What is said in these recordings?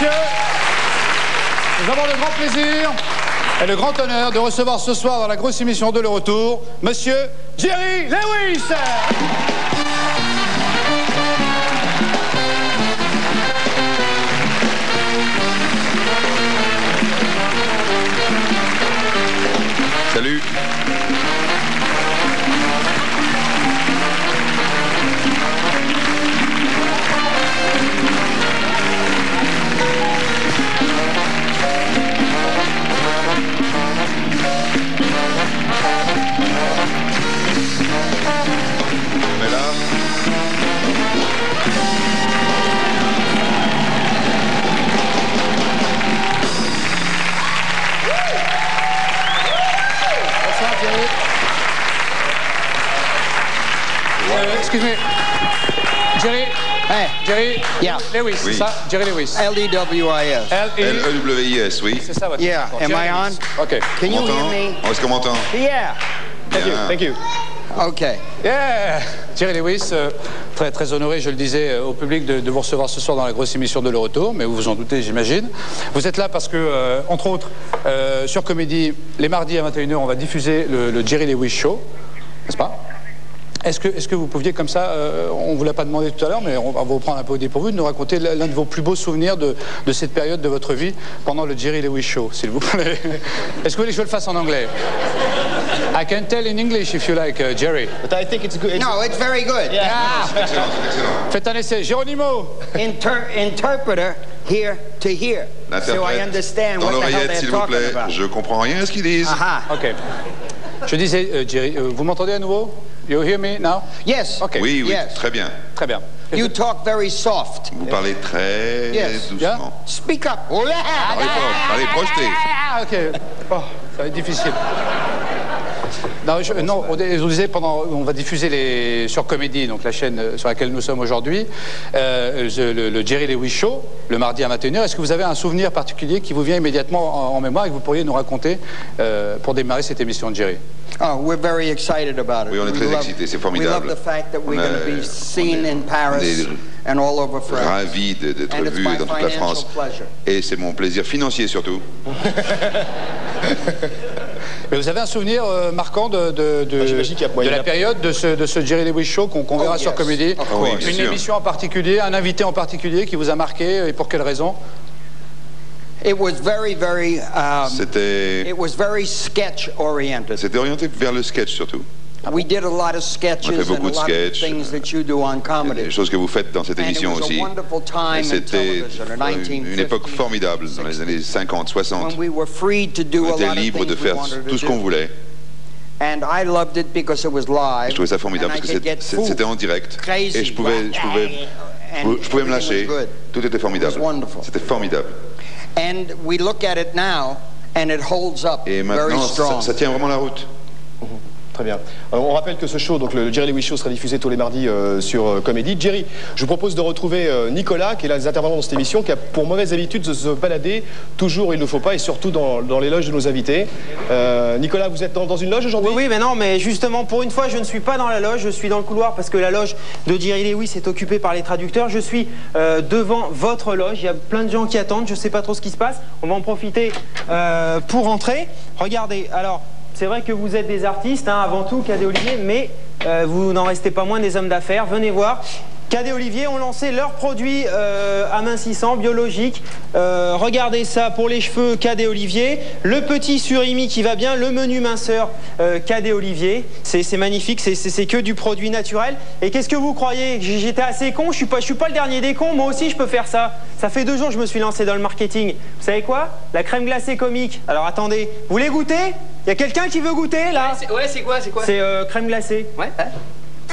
messieurs, nous avons le grand plaisir et le grand honneur de recevoir ce soir dans la grosse émission de Le Retour, monsieur Jerry Lewis. Salut. On est là. Excusez-moi. Jerry. Hey. Jerry. Yeah. Lewis, Oui. c'est ça? Jerry Lewis. L-E-W-I-S. L-E-W-I-S, oui. C'est ça votre Yeah. nom. Am Jerry I on? Lewis. OK. Can you On hear m'entend? me? Est-ce qu'on m'entend? Yeah. Bien. Thank you. Okay. Yeah. Jerry Lewis, très, très honoré, je le disais, au public de vous recevoir ce soir dans la grosse émission de Le Retour, mais vous vous en doutez, j'imagine. Vous êtes là parce que, entre autres, sur Comédie, les mardis à 21h, on va diffuser le Jerry Lewis Show, n'est-ce pas? Est-ce que vous pouviez, comme ça, on ne vous l'a pas demandé tout à l'heure, mais on va vous prendre un peu au dépourvu, de nous raconter l'un de vos plus beaux souvenirs de cette période de votre vie pendant le Jerry Lewis Show, s'il vous plaît. Est-ce que vous voulez que je le fasse en anglais? I can tell in English if you like, Jerry. But I think it's good. No, it's very good. Ah, Excellent, excellent. faites un essai. Geronimo. Interpreter here to here. So I L'interprète understand dans what the hell l'oreillette, they're s'il vous talking plaît. about. Je comprends rien à ce qu'ils disent. Aha. OK. Je disais, Jerry, vous m'entendez à nouveau? You hear me now? Yes. OK. Oui, oui, Yes. très bien. Très bien. You talk very soft. Vous parlez très Yes. doucement. Speak up. Parlez fort, parlez projeté. Ah, OK. Oh, ça va être difficile. Non, je vous disais, on va diffuser sur Comédie, donc la chaîne sur laquelle nous sommes aujourd'hui, le Jerry Lewis Show, le mardi à 21h. Est-ce que vous avez un souvenir particulier qui vous vient immédiatement en mémoire et que vous pourriez nous raconter pour démarrer cette émission de Jerry? Oh, we're very excited about it. Oui, on est très excités, c'est formidable. We love the fact that we're going to be seen in on Paris est and all over France. Ravi d'être And it's vu my dans toute la France. financial pleasure. Et c'est mon plaisir financier surtout. Mais vous avez un souvenir marquant de j'imagine qu'il y a moyen la période de ce Jerry Lewis Show qu'on verra sur yes. Comédie? Oui, bien Une sûr. émission en particulier, un invité en particulier qui vous a marqué et pour quelle raison? It was very, very. C'était It was very sketch oriented. orienté vers le sketch surtout. We did a lot of sketches On a fait and a beaucoup de lot of sketchs. things that you do on Des comedy. choses que vous faites dans cette And it émission was a aussi. wonderful time Et in c'était television in une époque 1950s, formidable dans les années 50, 60. when we were free to do On a était lot of libre de things we faire wanted tout to ce qu'on do. voulait. And I loved it because it was live. Je trouvais ça formidable and parce I que could get food. c'était en direct. Crazy. Et je pouvais me everything lâcher. was good. Tout était formidable. It was wonderful. C'était formidable. And we look at it now, and it holds up Et very maintenant, strong. ça tient vraiment la route. Très bien. Alors, on rappelle que ce show, donc le Jerry Lewis Show, sera diffusé tous les mardis sur Comédie. Jerry, je vous propose de retrouver Nicolas, qui est l'un des intervenants dans cette émission, qui a pour mauvaise habitude de se balader toujours où il ne faut pas, et surtout dans les loges de nos invités. Nicolas, vous êtes dans une loge aujourd'hui? Oui, mais non, mais justement, pour une fois, je ne suis pas dans la loge, je suis dans le couloir parce que la loge de Jerry Lewis est occupée par les traducteurs. Je suis devant votre loge, il y a plein de gens qui attendent, je ne sais pas trop ce qui se passe. On va en profiter pour entrer. Regardez, alors, c'est vrai que vous êtes des artistes, hein, avant tout, Cadet Olivier, mais vous n'en restez pas moins des hommes d'affaires. Venez voir. Cadet Olivier ont lancé leurs produits amincissants, biologiques. Regardez ça pour les cheveux, Cadet Olivier. Le petit surimi qui va bien, le menu minceur, Cadet Olivier. C'est magnifique, c'est que du produit naturel. Et qu'est-ce que vous croyez? J'étais assez con, je suis pas le dernier des cons, moi aussi je peux faire ça. Ça fait 2 jours que je me suis lancé dans le marketing. Vous savez quoi? La crème glacée comique. Alors attendez, vous voulez goûter? Il y a quelqu'un qui veut goûter là? Ouais, c'est quoi? C'est crème glacée. Ouais.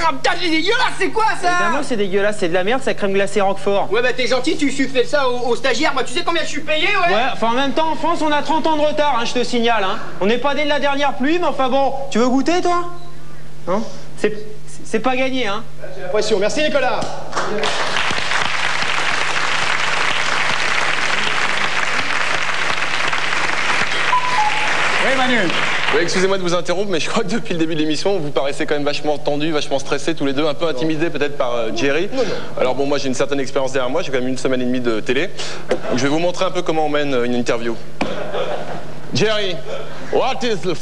Ah putain, c'est dégueulasse, c'est quoi ça? Évidemment c'est dégueulasse, c'est de la merde, c'est crème glacée Roquefort. Ouais, bah t'es gentil, tu suffles ça aux stagiaires. Moi, tu sais combien je suis payé, ouais? Ouais, enfin en même temps en France on a 30 ans de retard, hein, je te signale. Hein. On n'est pas né de la dernière pluie, mais enfin bon, tu veux goûter toi? Non? C'est pas gagné, hein. J'ai l'impression. Merci Nicolas. Oui, Manu. Oui, excusez-moi de vous interrompre, mais je crois que depuis le début de l'émission, vous paraissez quand même vachement tendus, vachement stressés tous les deux, un peu intimidés peut-être par Jerry. Non. Alors bon, moi j'ai une certaine expérience derrière moi, j'ai quand même 1 semaine et demie de télé. Donc je vais vous montrer un peu comment on mène une interview. Jerry, what is the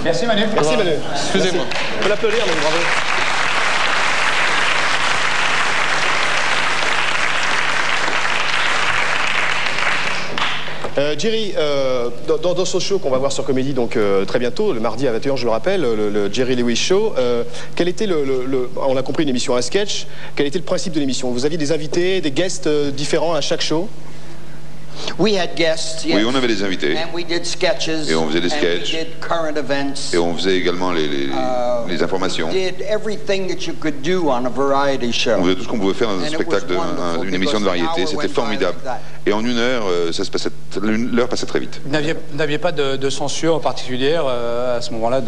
Merci Manu. Merci Manu. Excusez-moi. On peut l'applaudir, mais bravo. Jerry, dans ce show qu'on va voir sur Comédie donc très bientôt, le mardi à 21h, je le rappelle, le Jerry Lewis Show, quel était on a compris une émission à sketch, quel était le principe de l'émission? Vous aviez des invités, des guests différents à chaque show? We had guests, yes. Oui, on avait des invités. And we did sketches. Et on faisait des sketchs. And we did current events. Et on faisait également les informations. Did everything that you could do on a variety show. On faisait tout ce qu'on pouvait faire dans un spectacle, une émission de variété. C'était formidable. Et en 1 heure, l'heure passait très vite. Vous n'aviez pas de censure particulière à ce moment-là,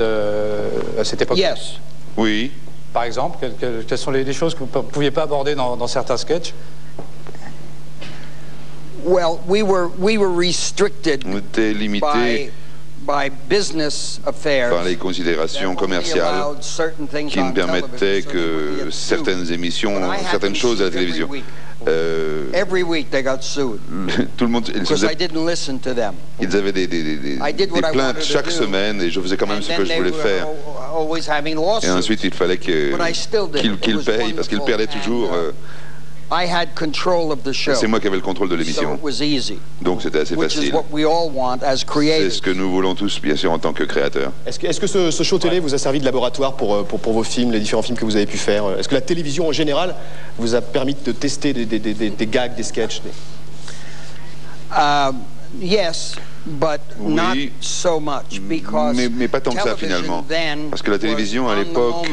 à cette époque? Yes. Oui. Par exemple, quelles sont les choses que vous ne pouviez pas aborder dans certains sketchs? Well, we were restricted On était limité by business affairs par les considérations commerciales qui ne permettaient que certaines émissions, certaines choses à la télévision. Every week they got sued. Tout le monde, Because I didn't listen to them. ils avaient des plaintes chaque semaine et je faisais quand même ce que je voulais faire. Et ensuite, il fallait qu'ils payent parce qu'ils perdaient toujours. I had control of the show. C'est moi qui avais le contrôle de l'émission. So it was easy. Donc c'était assez facile. Which is what we all want as creators. C'est ce que nous voulons tous, bien sûr, en tant que créateurs. Est-ce que ce show télé vous a servi de laboratoire pour vos films, les différents films que vous avez pu faire? Est-ce que la télévision en général vous a permis de tester des gags, des sketchs? Yes, but not so much because mais pas tant que ça finalement. Parce que la télévision à l'époque,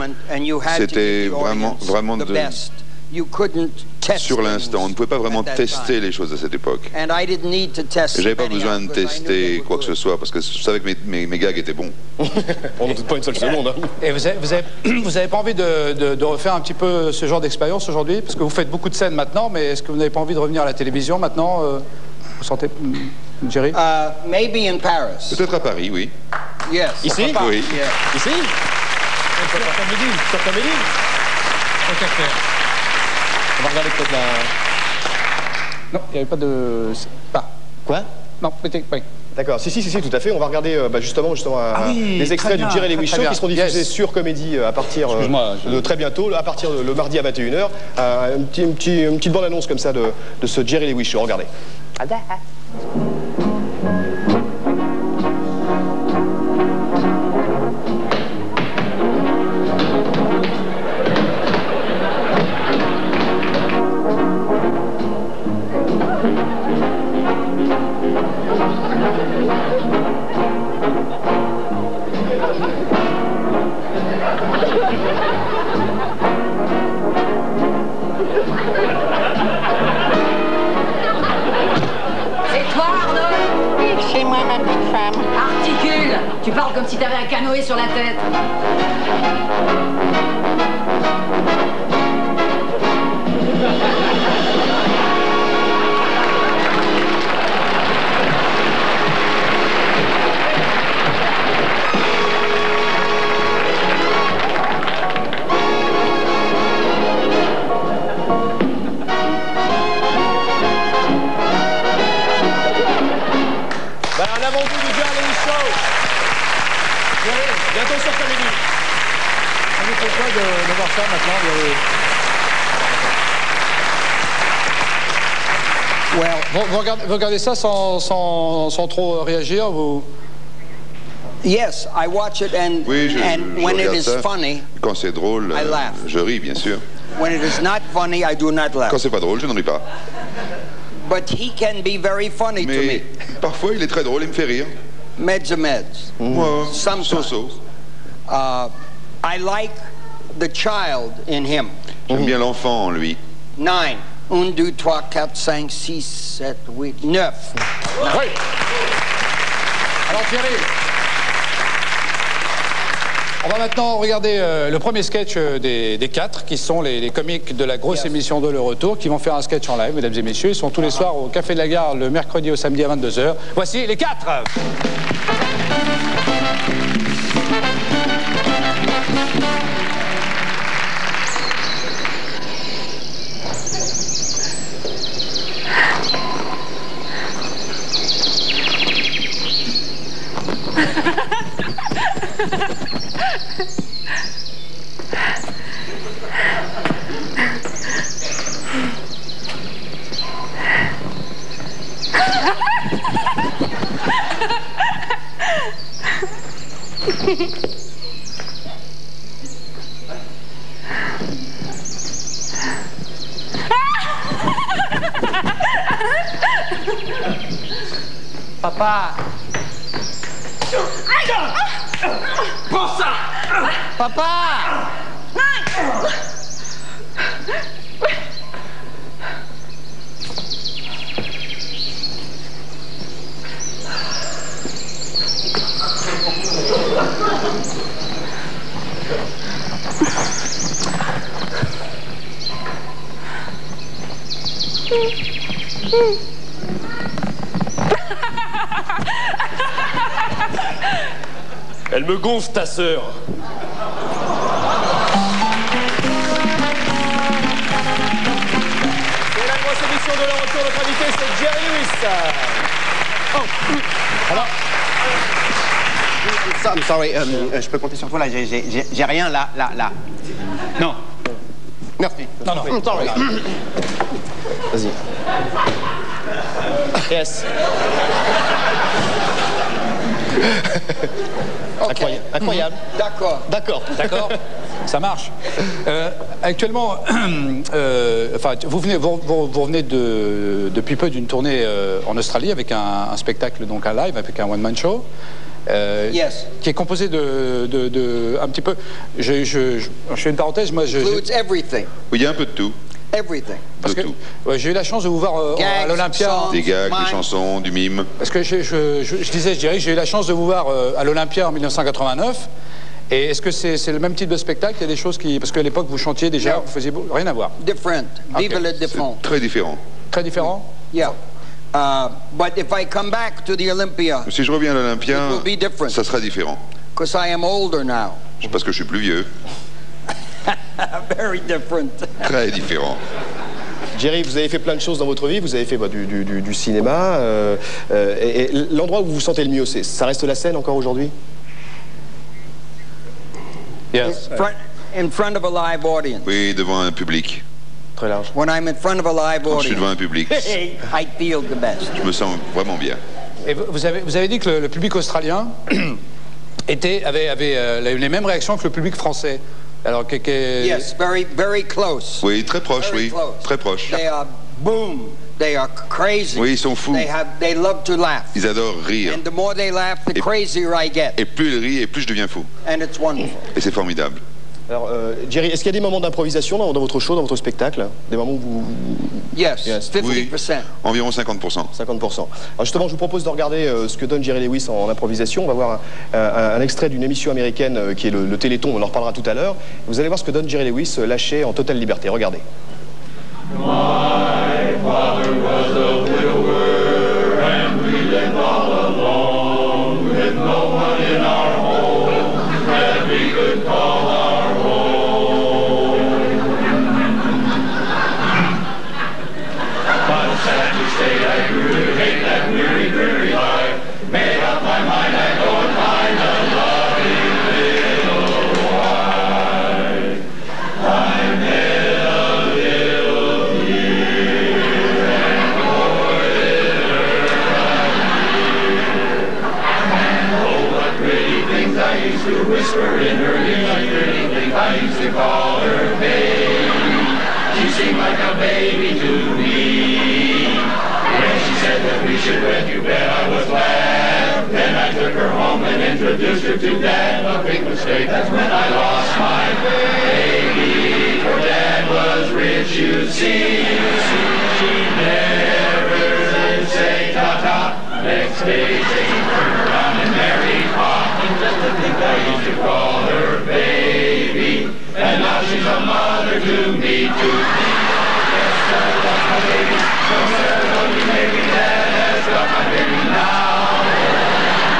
c'était vraiment sur l'instant. On ne pouvait pas vraiment tester les choses à cette époque. Et j'avais pas besoin de tester quoi que ce soit parce que je savais que mes gags étaient bons. On n'en doute pas une seule seconde. Hein. Et vous avez pas envie de refaire un petit peu ce genre d'expérience aujourd'hui? Parce que vous faites beaucoup de scènes maintenant, mais est-ce que vous n'avez pas envie de revenir à la télévision maintenant? Vous sentez, Jerry? Maybe in Paris. Peut-être à Paris, oui. Yes. Ici? Oui. Yeah. Ici? Sur Comédie. On va regarder peut-être la... Non, il n'y avait pas de... Pas. Quoi? Non, peut-être pas. D'accord, si, tout à fait. On va regarder justement les extraits du Jerry Lewis Show qui seront diffusés sur Comédie à partir de très bientôt, à partir le mardi à 21h. Une petite bande-annonce comme ça de ce Jerry Lewis Show. Regardez. Tu parles comme si t'avais un canoë sur la tête. Un avant-goût du Jerry Lewis Show. Bientôt sur Comédie. Ça vous fait quoi de voir ça maintenant? Vous regardez ça sans trop réagir? Yes, I watch it and when it is funny, quand c'est drôle, I laugh. Je ris, bien sûr. When it is not funny, I do not laugh. Quand c'est pas drôle, je n'en ris pas. But he can be very funny to me. Mais parfois, il est très drôle et me fait rire. Meds are meds. Sometimes. So-so. I like the child in him. J'aime bien l'enfant en lui. 9. 1, 2, 3, 4, 5, 6, 7, 8, 9. Oui. Alors Thierry, On va maintenant regarder le premier sketch des quatre, qui sont les comiques de la grosse émission de Le Retour, qui vont faire un sketch en live, mesdames et messieurs. Ils sont tous les soirs au Café de la Gare, le mercredi au samedi à 22h. Voici les quatre. Papa! Prends ça! Papa! Elle me gonfle, ta sœur. C'est la grosse émission de Le Retour. Notre invité, c'est Jerry Lewis. Oh. Alors. I'm sorry, je peux compter sur toi là, j'ai rien là. Non. Merci. Non. I'm sorry. Vas-y. Yes. Okay. Incroyable. D'accord. Ça marche. Actuellement, vous revenez depuis peu d'une tournée en Australie avec un spectacle, donc un live, avec un one-man show. Yes. Qui est composé de un petit peu. Je fais une parenthèse, moi. Includes everything. Oui, il y a un peu de tout. Everything. Parce que j'ai eu la chance de vous voir à l'Olympia. Des gags, des chansons, du mime. Parce que je disais, j'ai eu la chance de vous voir à l'Olympia en 1989. Et est-ce que c'est le même type de spectacle? Il y a des choses qui... Parce qu'à l'époque, vous chantiez déjà, vous faisiez rien à voir. Different. Okay. Vive le différent. Très différent. Très différent? Yeah. But if I come back to the Olympia, si je reviens à l'Olympia, it will be different. Ça sera différent. Because I am older now. Parce que je suis plus vieux. Very different. Très différent. Jerry, vous avez fait plein de choses dans votre vie. Vous avez fait du cinéma. Et l'endroit où vous vous sentez le mieux, ça reste la scène encore aujourd'hui? Yes. In front of a live audience. Oui, devant un public. Très large. When I'm in front of a live Quand je suis audience, devant un public, I feel the best. je me sens vraiment bien. Et vous avez dit que le public australien avait eu les mêmes réactions que le public français. Alors, Yes, very close. Oui, très proche, Very oui. close. Très proche. They are boom. They are crazy. Oui, ils sont fous. They love to laugh. Ils adorent rire. And the more they laugh, the crazier I get. Et plus ils rient, et plus je deviens fou. And it's wonderful. Et c'est formidable. Alors, Jerry, est-ce qu'il y a des moments d'improvisation dans votre show, dans votre spectacle? Des moments où vous... Yes, 50%. Oui, environ 50%. 50%. Alors justement, je vous propose de regarder ce que donne Jerry Lewis en improvisation. On va voir un extrait d'une émission américaine qui est le Téléthon, on en reparlera tout à l'heure. Vous allez voir ce que donne Jerry Lewis lâché en totale liberté. Regardez. My father was a widower, and we lived all alone, with no one in our home that we could call our home. But sad to say, I grew to hate that weary, dreary life. Made up my mind I'd go and find a loving little wife. I met a little dear and courted her and oh, what pretty things I used to whisper in her ear. What pretty things I used to call her baby. She seemed like a baby to me. When she said that we should wed, you bet I was glad. Then I took her home and introduced her to Dad. A big mistake, that's when I lost my baby. For Dad was rich, you see. She never did say ta-ta. Next day, she turned around and married Pop. And just to think I used to call her baby to me. Yes, Sarah loves my baby. No, Sarah loves me, baby. Dad has got my baby now.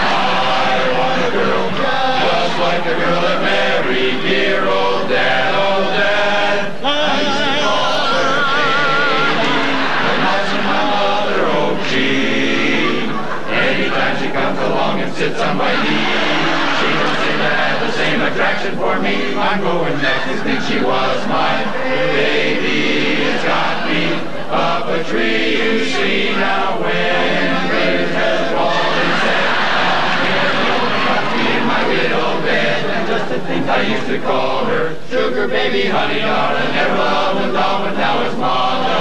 I want a girl just like the girl that married dear old Dad. Old Dad, I used to call her baby, but now she's my mother. Oh, gee, anytime she comes along and sits on my knee, she don't seem to have the same attraction for me. I'm going next to think she was my baby. It's got me up a tree, you see now when Grace has fallen set. Got me in my widow bed, and just to think I used to call her sugar baby, honey darling, never loved a doll, but now it's mother.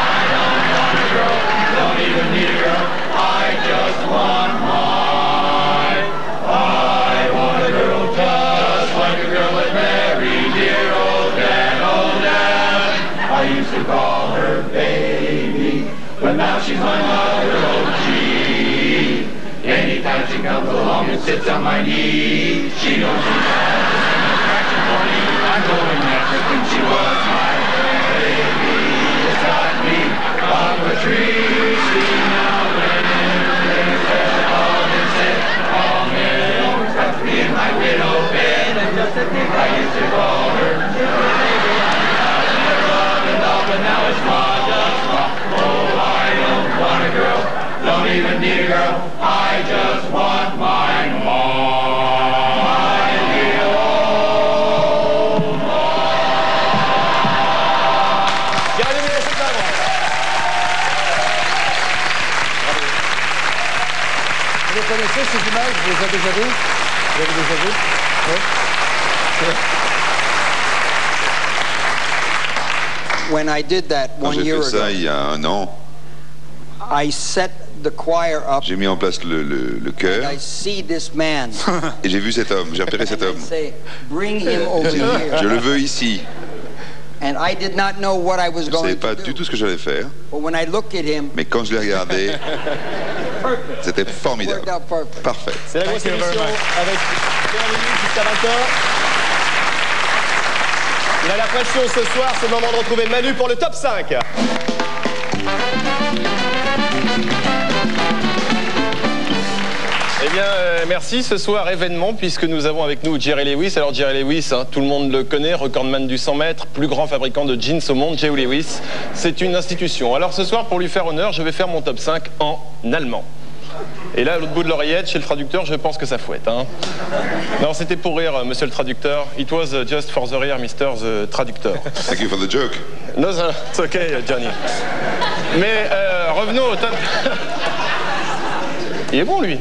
I don't want a girl, don't even need a girl, I just want mine. I want a girl just like a girl that married dear old Dad. Old Dad, I used to call her baby, but now she's my mother. Oh, gee, anytime she comes along and sits on my knee, she don't seem to have the same attraction for me. I'm going next to think she was my baby. It's got me up a tree, see now when there's all been said, all men always got to be in my widow bed, and just to think I used to call her sugar baby. I never loved a doll, but now it's just mom. Oh, I don't want a girl, don't even need a girl, I just want my mom. My dear old mom. Vous connaissez ces images? Vous les avez déjà vues? Vous avez déjà vues? Oui. When I did that Quand 1 j'ai year fait ça ago, il y a 1 an, I set the choir up. j'ai mis en place le chœur I see this man. et j'ai vu cet homme, j'ai repéré cet homme. Say, bring him over here. Je le veux ici. And I did not know what I was Je ne going savais to pas do. du tout ce que j'allais faire, But when I looked at him, mais quand je l'ai regardé, c'était formidable. worked out perfect. Parfait. C'est la grosse émission avec Pierre Lévy jusqu'à 20h. Il a la pression ce soir, c'est le moment de retrouver Manu pour le top 5. Eh bien, merci. Ce soir, événement, puisque nous avons avec nous Jerry Lewis. Alors, Jerry Lewis, hein, tout le monde le connaît, recordman du 100 mètres, plus grand fabricant de jeans au monde, Jerry Lewis. C'est une institution. Alors, ce soir, pour lui faire honneur, je vais faire mon top 5 en allemand. Et là, à l'autre bout de l'oreillette, chez le traducteur, je pense que ça fouette. Hein. Non, c'était pour rire, monsieur le traducteur. It was just for the rear, Mr. the traducteur. Thank you for the joke. No, it's okay, Johnny. Mais revenons au top... Il est bon, lui.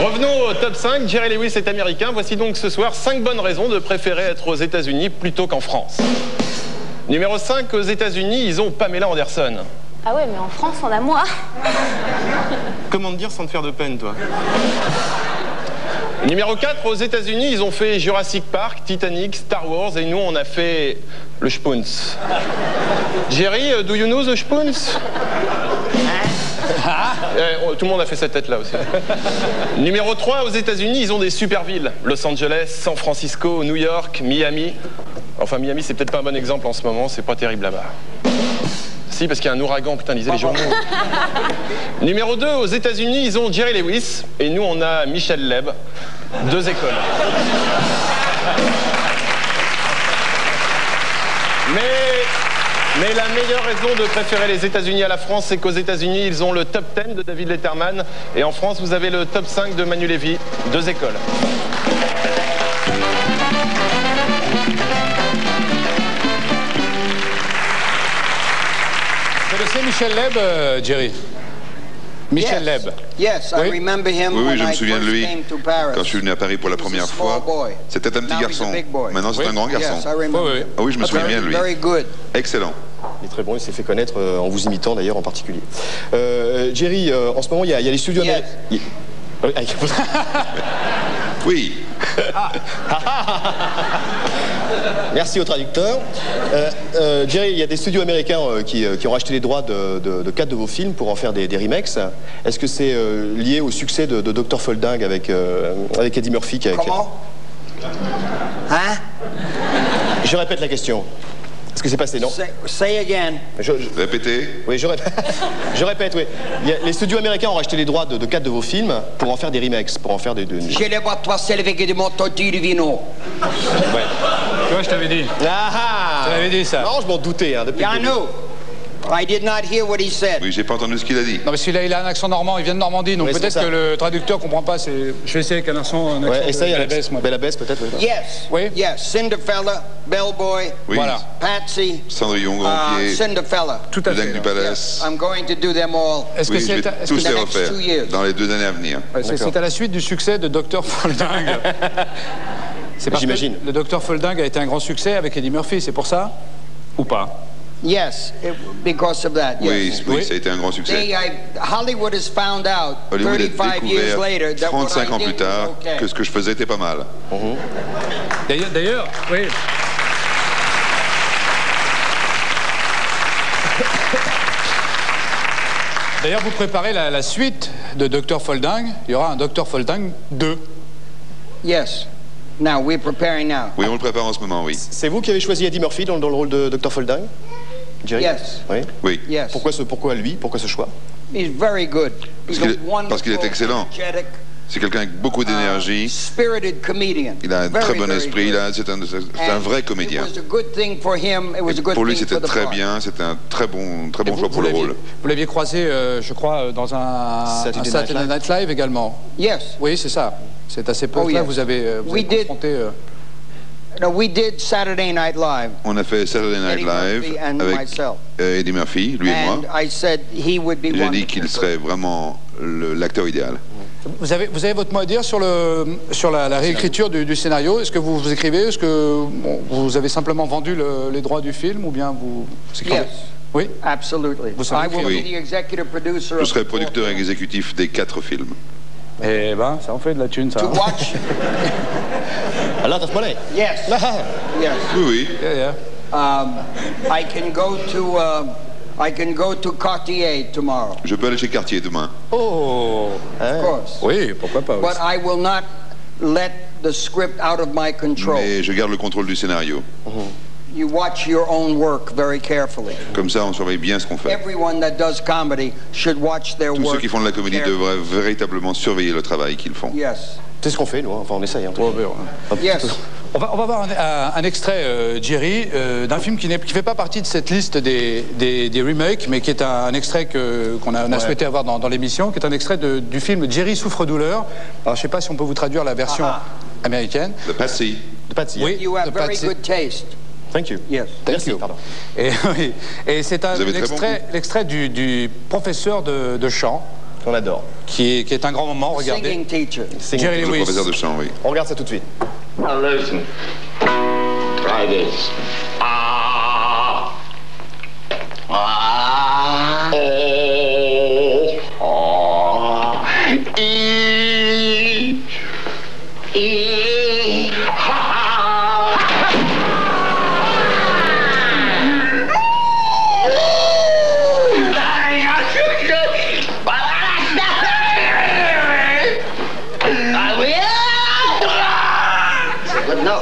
Revenons au top 5. Jerry Lewis est américain. Voici donc ce soir 5 bonnes raisons de préférer être aux États-Unis plutôt qu'en France. Numéro 5, aux États-Unis, ils ont Pamela Anderson. Ah ouais, mais en France, on a moi. Comment te dire sans te faire de peine, toi? Numéro 4, aux États-Unis, ils ont fait Jurassic Park, Titanic, Star Wars, et nous, on a fait le Spoons. Jerry, do you know the Spoons? Tout le monde a fait cette tête-là aussi. Numéro 3, aux États-Unis, ils ont des super villes. Los Angeles, San Francisco, New York, Miami. Enfin, Miami, c'est peut-être pas un bon exemple en ce moment, c'est pas terrible là-bas. Si, parce qu'il y a un ouragan, putain, lisez les journaux. Numéro 2, aux États-Unis, ils ont Jerry Lewis, et nous, on a Michel Leb. 2 écoles. Mais la meilleure raison de préférer les États-Unis à la France, c'est qu'aux États-Unis, ils ont le top 10 de David Letterman, et en France, vous avez le top 5 de Manu Lévy. 2 écoles. Vous connaissez Michel Leb, Jerry? Michel Leb. Yes, I remember him Oui, when je me I souviens de first lui came to Paris. quand je suis venu à Paris pour la première fois. C'était un petit Now he's a garçon. big boy. Maintenant, c'est un grand garçon. Yes, I remember. Ah oui, je me souviens bien de lui. Very good. Excellent. Il est très bon, il s'est fait connaître en vous imitant d'ailleurs en particulier. Jerry, en ce moment, il y a les studios américains. Oui. Merci au traducteur. Jerry, il y a des studios américains qui ont acheté les droits de 4 de vos films pour en faire des remakes. Est-ce que c'est lié au succès de Dr. Folding avec Eddie Murphy Comment? Hein? Je répète la question. Ce qui s'est passé, non? Say again. Répétez. Oui, je répète. Je répète, oui. Les studios américains ont racheté les droits de 4 de vos films pour en faire des remakes, pour en faire des... Je les vois toi avec des mototis de vino. Ouais. Tu vois, je t'avais dit. Ah! Je t'avais dit ça. Non, je m'en doutais, hein, depuis le début. I did not hear what he said. Oui, j'ai pas entendu ce qu'il a dit. Non, mais celui-là, il a un accent normand, il vient de Normandie, donc peut-être que le traducteur comprend pas. Je vais essayer avec un accent essaye de la baisse, moi. La baisse, peut-être, oui. Yes. Oui. Yes. Cinderella, Bellboy. Oui. Voilà. Patsy. Cendrillon, Grand-Pied. Cinderella. Tout à Le fait. Dingue du Palace. I'm going to do them all. Est-ce que Oui, je vais tous les refaire dans les 2 années à venir. c'est à la suite du succès de Dr. Folding. C'est parce J'imagine. que le Dr. Folding a été un grand succès avec Eddie Murphy, c'est pour ça? Ou pas? Yes, because of that. Yes. Oui, ça a été un grand succès. Hollywood has found out Hollywood a 35 years later découvert that what 35 ans I plus did tard was okay. que ce que je faisais était pas mal. D'ailleurs, oui. D'ailleurs, vous préparez la suite de Dr. Folding. Il y aura un Dr. Folding 2. Yes. Now, we're preparing now. Oui, on le prépare en ce moment, oui. C'est vous qui avez choisi Eddie Murphy dans le rôle de Dr. Folding? Jerry? Yes. Oui. Oui. Yes. Pourquoi lui? Pourquoi ce choix? He's very good. Parce qu'il est excellent. C'est quelqu'un avec beaucoup d'énergie. Spirited comedian. Il a un très bon esprit. C'est un vrai comédien. Pour lui, c'était très bien. C'était un très bon choix pour le rôle. Vous l'aviez croisé, je crois, dans un Saturday Night Live également. Yes. Oui, c'est ça. C'est à ces postes-là que vous avez confronté... No, we did Saturday Night Live. On a fait Saturday Night Live avec Eddie Murphy, lui et moi. J'ai dit qu'il serait vraiment l'acteur idéal. Vous avez votre mot à dire sur la réécriture du scénario? Est-ce que vous écrivez? Est-ce que vous avez simplement vendu les droits du film ou bien vous écrivez? Yes. Oui? Absolutely. Oui. Je serai producteur exécutif des 4 films. Eh ben, ça en fait de la thune, ça. To watch. A lot of money. Yes. Yes. Oui, oui. Yeah. I can go to Cartier tomorrow. Je peux aller chez Cartier demain. Oh. Of course. Oui, pourquoi pas. But I will not let the script out of my control. Mais je garde le contrôle du scénario. You watch your own work very carefully. Comme ça, on surveille bien ce qu'on fait. Everyone that does comedy should watch their work. Tous ceux qui font de la comédie devraient véritablement surveiller le travail qu'ils font. Yes. C'est ce qu'on fait, nous. Enfin, on essaye. Hein, yes. On va voir un extrait, Jerry, d'un film qui ne fait pas partie de cette liste des remakes, mais qui est un extrait qu'on a souhaité avoir dans l'émission, qui est un extrait du film Jerry souffre-douleur. Alors, je ne sais pas si on peut vous traduire la version américaine. De Patsy. De Patsy. Oui, You have very good taste. Thank you. Yes. Merci, pardon. Et c'est l'extrait du professeur de chant. On adore. Qui est un grand moment, regardez. Singing teacher. Jerry Lewis. Le professeur de chant, oui. On regarde ça tout de suite. Now listen. Try this. Ah. Ah. Oh. Ah. E. E. Ha. No.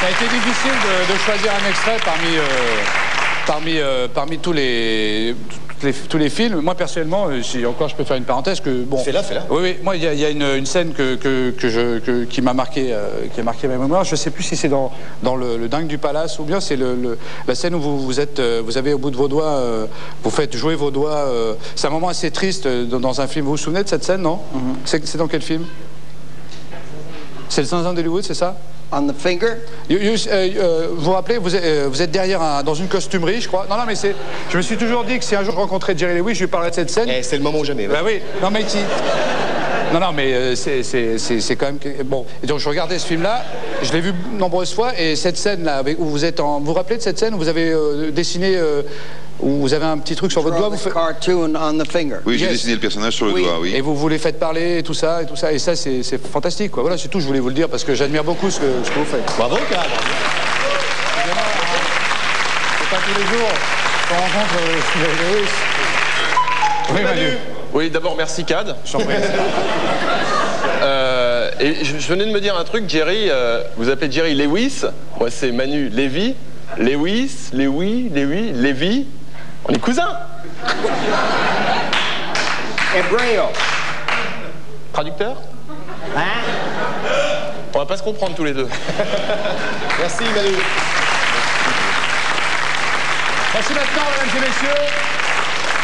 Ça a été difficile de choisir un extrait parmi tous les films. Moi, personnellement, si encore je peux faire une parenthèse, que bon. Fais-la. Oui. Moi, il y a une scène qui m'a marqué, qui a marqué ma mémoire. Je ne sais plus si c'est dans le Dingue du Palace ou bien c'est la scène où vous avez au bout de vos doigts, vous faites jouer vos doigts. C'est un moment assez triste dans un film. Vous vous souvenez de cette scène, non? C'est dans quel film? C'est le Zinzin d'Hollywood, c'est ça? On the finger? Vous vous rappelez, vous êtes derrière dans une costumerie, je crois. Non, mais je me suis toujours dit que si un jour je rencontrais Jerry Lewis, je lui parlerais de cette scène. C'est le moment ou jamais. Bah oui. Non, mais c'est quand même... Bon, et donc je regardais ce film-là, je l'ai vu de nombreuses fois, et cette scène-là, où vous êtes en... Vous vous rappelez de cette scène où vous avez dessiné... où vous avez un petit truc sur votre doigt, Oui, j'ai dessiné le personnage sur le doigt, oui. Et vous les faites parler, et tout ça, et ça, c'est fantastique, quoi. Voilà, c'est tout, je voulais vous le dire, parce que j'admire beaucoup ce que vous faites. Bravo, Karl. tous les jours qu'on rencontre Jerry Lewis. Oui, Manu. Oui, d'abord, merci, Cad. Je t'en prie. Et je venais de me dire un truc, Jerry, vous appelez Jerry Lewis. Moi, c'est Manu Lévy. Lewis, Lévy. On est cousins. Hébreu. Traducteur? Hein? On va pas se comprendre tous les deux. Merci, Manu. Voici maintenant, mesdames et messieurs,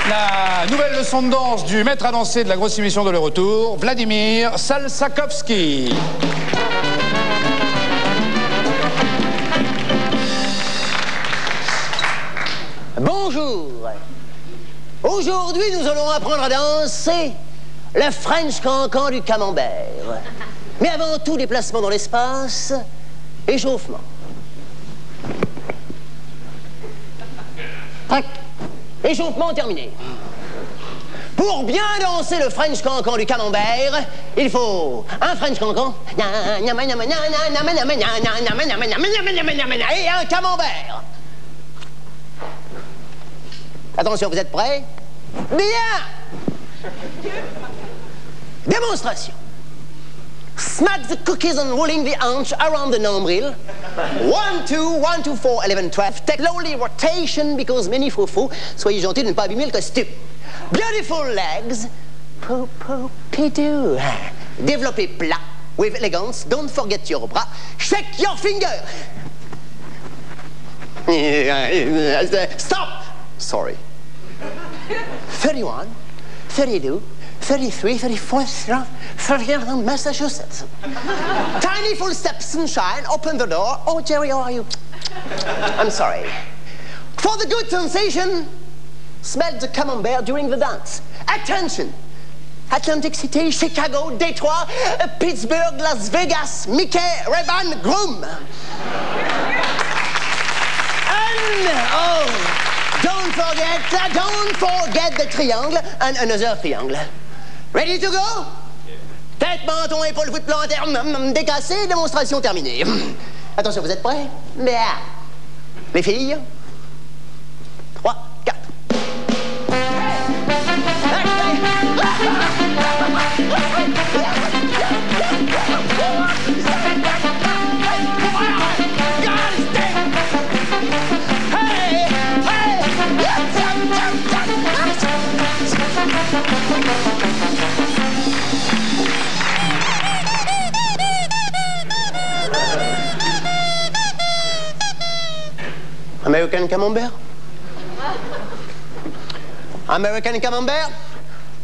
la nouvelle leçon de danse du maître à danser de la grosse émission de Le Retour, Vladimir Salsakovski. Bonjour. Aujourd'hui, nous allons apprendre à danser le French cancan du camembert. Mais avant tout, déplacement dans l'espace, échauffement. Tac. Échauffement terminé. Pour bien danser le French cancan du camembert, il faut un French cancan et un camembert. Attention, vous êtes prêts? Bien! Démonstration. Smack the cookies and rolling the hanch around the nombril. 1, 2, 1, 2, 4, 11, 12. Take slowly rotation because many faux-faux. Soyez gentils de ne pas abîmer le costume. Beautiful legs. Poupou-pidou. Développez plat. With elegance. Don't forget your bras. Shake your finger. Stop. Sorry. 31, 32, 33, 34, 35, Massachusetts. Tiny full steps, sunshine, open the door. Oh, Jerry, how are you? I'm sorry. For the good sensation, smell the camembert during the dance. Attention! Atlantic City, Chicago, Detroit, Pittsburgh, Las Vegas, Mickey, Ray-Ban, Groom. And, oh, don't forget the triangle and another triangle. Ready to go? Tête, menton, épaule, voûte plantaire, décassé, démonstration terminée. Attention, vous êtes prêts? Bien. Les filles? 3, 4. American camembert? American camembert?